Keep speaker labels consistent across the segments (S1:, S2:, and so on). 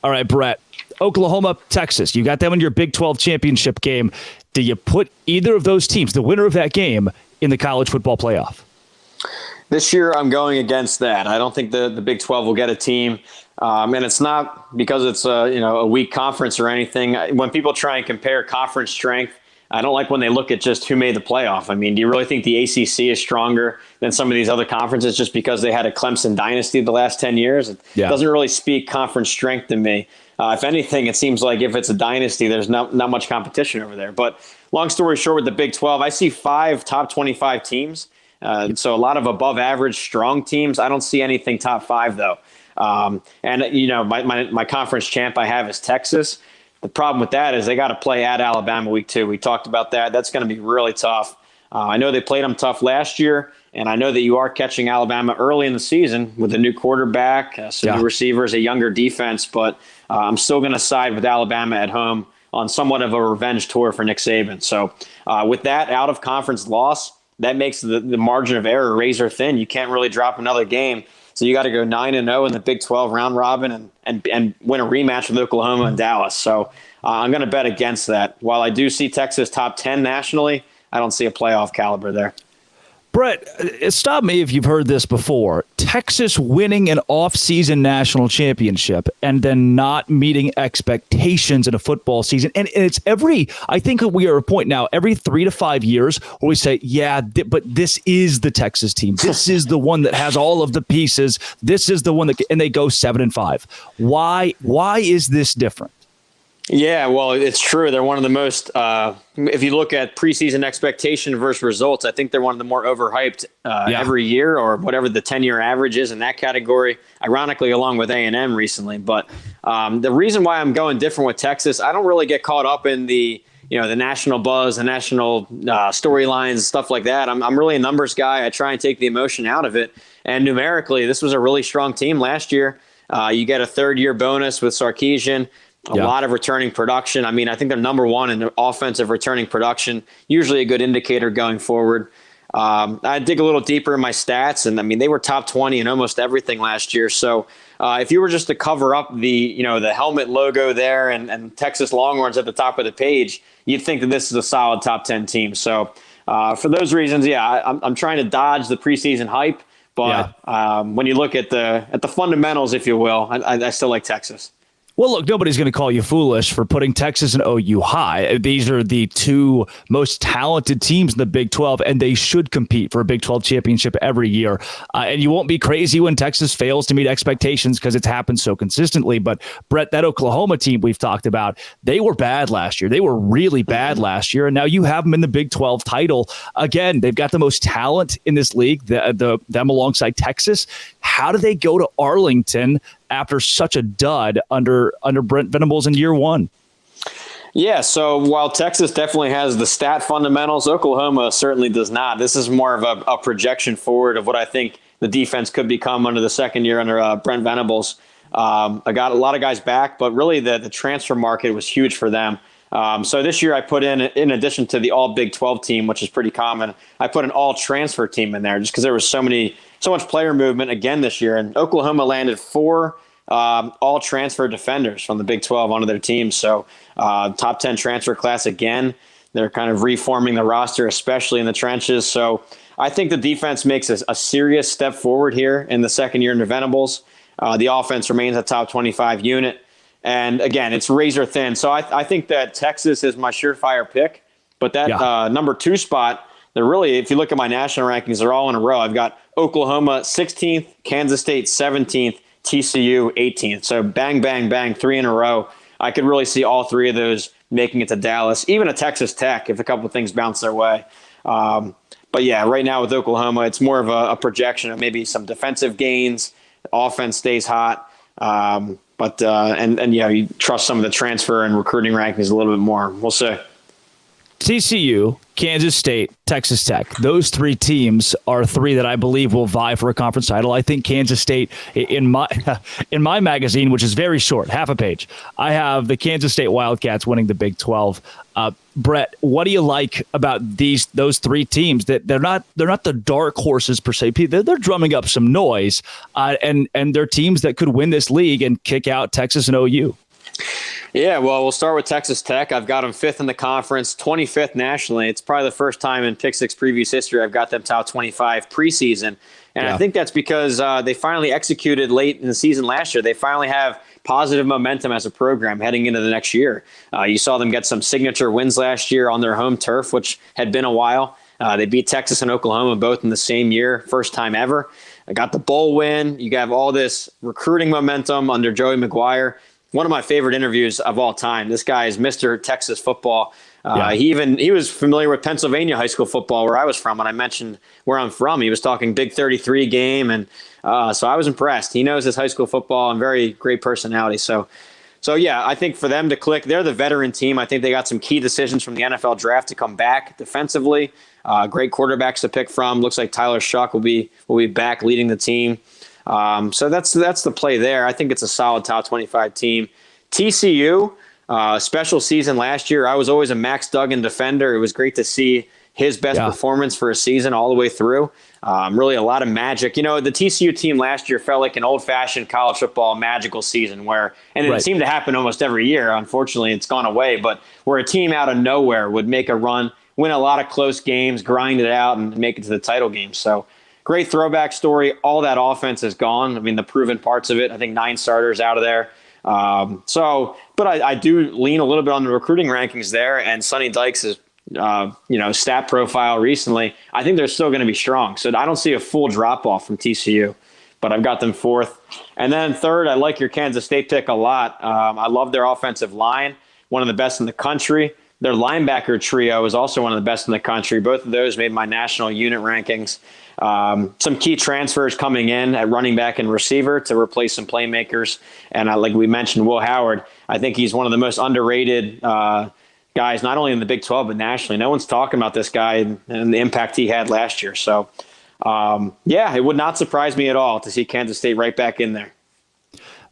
S1: All right, Brett. Oklahoma, Texas. You got them in your Big 12 championship game. Do you put either of those teams, the winner of that game, in the college football playoff?
S2: This year, I'm going against that. I don't think the Big 12 will get a team. And it's not because it's a weak conference or anything. When people try and compare conference strength, I don't like when they look at just who made the playoff. I mean, do you really think the ACC is stronger than some of these other conferences just because they had a Clemson dynasty the last 10 years? It doesn't really speak conference strength to me. If anything, it seems like if it's a dynasty, there's not much competition over there. But long story short, with the Big 12, I see 5 top 25 teams. So a lot of above average, strong teams. I don't see anything top 5, though. My conference champ I have is Texas. The problem with that is they got to play at Alabama week 2. We talked about that. That's going to be really tough. I know they played them tough last year, and I know that you are catching Alabama early in the season with a new quarterback, some new receivers, a younger defense. But I'm still going to side with Alabama at home on somewhat of a revenge tour for Nick Saban. So with that out-of-conference loss, that makes the margin of error razor thin. You can't really drop another game. So you got to go 9-0 in the Big 12 round robin and win a rematch with Oklahoma and Dallas. So I'm going to bet against that. While I do see Texas top 10 nationally, I don't see a playoff caliber there.
S1: Brett, stop me if you've heard this before. Texas winning an off-season national championship and then not meeting expectations in a football season. And it's I think we are at a point now, every 3 to 5 years where we say, but this is the Texas team. This is the one that has all of the pieces. This is the one and they go 7-5. Why is this different?
S2: Yeah, well, it's true. They're one of the most, if you look at preseason expectation versus results, I think they're one of the more overhyped every year, or whatever the 10-year average is in that category, ironically, along with A&M recently. But the reason why I'm going different with Texas, I don't really get caught up in the national buzz, the national storylines, stuff like that. I'm really a numbers guy. I try and take the emotion out of it. And numerically, this was a really strong team last year. You get a third-year bonus with Sarkisian. A lot of returning production. I mean, I think they're number 1 in offensive returning production, usually a good indicator going forward. I dig a little deeper in my stats, and I mean, they were top 20 in almost everything last year. So if you were just to cover up the helmet logo there and Texas Longhorns at the top of the page, you'd think that this is a solid top 10 team. So for those reasons, I'm trying to dodge the preseason hype. But when you look at the fundamentals, if you will, I still like Texas.
S1: Well, look, nobody's going to call you foolish for putting Texas and OU high. These are the 2 most talented teams in the Big 12, and they should compete for a Big 12 championship every year. And you won't be crazy when Texas fails to meet expectations because it's happened so consistently. But, Brett, that Oklahoma team we've talked about, they were bad last year. They were really bad last year, and now you have them in the Big 12 title. Again, they've got the most talent in this league, them alongside Texas. How do they go to Arlington after such a dud under Brent Venables in year 1?
S2: Yeah, so while Texas definitely has the stat fundamentals, Oklahoma certainly does not. This is more of a projection forward of what I think the defense could become under the second year under Brent Venables. I got a lot of guys back, but really the transfer market was huge for them. So this year I put in addition to the all Big 12 team, which is pretty common, I put an all transfer team in there just because there was so much player movement again this year. And Oklahoma landed 4 all transfer defenders from the Big 12 onto their team. So top 10 transfer class again. They're kind of reforming the roster, especially in the trenches. So I think the defense makes a serious step forward here in the second year under Venables. The offense remains a top 25 unit. And again, it's razor thin. So I think that Texas is my surefire pick. But that number 2 spot, they're really, if you look at my national rankings, they're all in a row. I've got Oklahoma 16th, Kansas State 17th, TCU 18th. So bang, bang, bang, 3 in a row. I could really see all 3 of those making it to Dallas, even a Texas Tech if a couple of things bounce their way. But yeah, right now with Oklahoma, it's more of a projection of maybe some defensive gains. Offense stays hot. But you trust some of the transfer and recruiting rankings a little bit more. We'll see.
S1: TCU, Kansas State, Texas Tech. Those three teams are three that I believe will vie for a conference title. I think Kansas State, in my magazine, which is very short, half a page, I have the Kansas State Wildcats winning the Big 12. Brett, what do you like about those three teams? That they're not the dark horses per se. They're drumming up some noise, and they're teams that could win this league and kick out Texas and OU.
S2: Yeah, well, we'll start with Texas Tech. I've got them 5th in the conference, 25th nationally. It's probably the first time in Pick Six Preview's history I've got them top 25 preseason. And I think that's because they finally executed late in the season last year. They finally have positive momentum as a program heading into the next year. You saw them get some signature wins last year on their home turf, which had been a while. They beat Texas and Oklahoma both in the same year, first time ever. I got the bowl win. You have all this recruiting momentum under Joey McGuire. One of my favorite interviews of all time. This guy is Mr. Texas football. He was familiar with Pennsylvania high school football, where I was from. When I mentioned where I'm from, he was talking Big 33 game, and so I was impressed. He knows his high school football and very great personality. So yeah, I think for them to click, they're the veteran team. I think they got some key decisions from the NFL draft to come back defensively. Great quarterbacks to pick from. Looks like Tyler Shuck will be back leading the team. So that's the play there. I think it's a solid top 25 team. TCU, special season last year. I was always a Max Duggan defender. It was great to see his best performance for a season all the way through. Really a lot of magic. You know, the TCU team last year felt like an old-fashioned college football magical season it seemed to happen almost every year. Unfortunately, it's gone away, but where a team out of nowhere would make a run, win a lot of close games, grind it out, and make it to the title game. So great throwback story. All that offense is gone. I mean, the proven parts of it, I think 9 starters out of there. But I do lean a little bit on the recruiting rankings there, and Sonny Dykes' stat profile recently. I think they're still going to be strong. So I don't see a full drop-off from TCU, but I've got them 4th. And then 3rd, I like your Kansas State pick a lot. I love their offensive line, one of the best in the country. Their linebacker trio is also one of the best in the country. Both of those made my national unit rankings. Some key transfers coming in at running back and receiver to replace some playmakers. And like we mentioned, Will Howard, I think he's one of the most underrated guys, not only in the Big 12, but nationally. No one's talking about this guy and the impact he had last year. So, it would not surprise me at all to see Kansas State right back in there.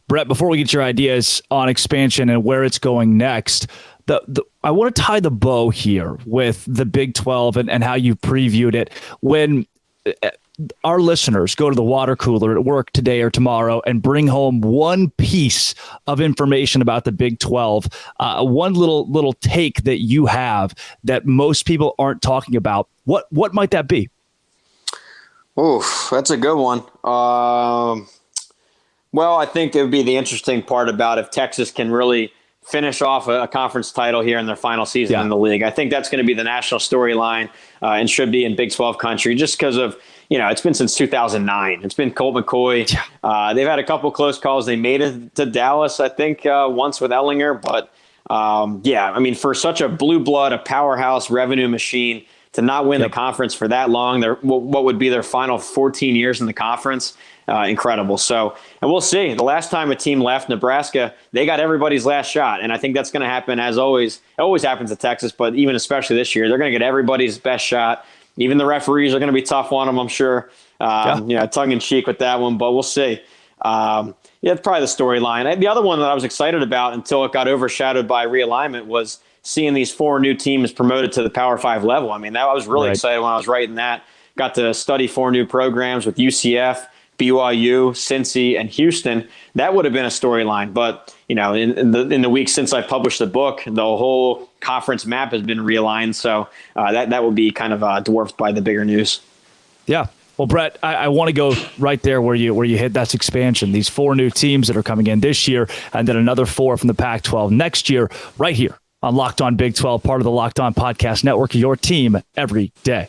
S1: Brett, before we get your ideas on expansion and where it's going next, I want to tie the bow here with the Big 12 and how you previewed it. When our listeners go to the water cooler at work today or tomorrow and bring home one piece of information about the Big 12, one little take that you have that most people aren't talking about, what might that be?
S2: Oh, that's a good one. Well, I think it would be the interesting part about if Texas can really finish off a conference title here in their final season in the league. I think that's going to be the national storyline and should be in Big 12 country just because of, it's been since 2009. It's been Colt McCoy. They've had a couple close calls. They made it to Dallas, I think, once with Ellinger. But, for such a blue blood, a powerhouse revenue machine, to not win the conference for that long, what would be their final 14 years in the conference, incredible. So, and we'll see. The last time a team left Nebraska, they got everybody's last shot. And I think that's going to happen as always. It always happens at Texas, but even especially this year, they're going to get everybody's best shot. Even the referees are going to be tough on them, I'm sure. Tongue in cheek with that one, but we'll see. It's probably the storyline. The other one that I was excited about until it got overshadowed by realignment was seeing these 4 new teams promoted to the Power 5 level. I mean, I was really excited when I was writing that. Got to study 4 new programs with UCF, BYU, Cincy, and Houston. That would have been a storyline. But, in the weeks since I published the book, the whole conference map has been realigned. So that will be kind of dwarfed by the bigger news. Yeah.
S1: Well, Brett, I want to go right there where you hit that expansion. These 4 new teams that are coming in this year, and then another 4 from the Pac-12 next year, right here on Locked On Big 12, part of the Locked On Podcast Network, your team every day.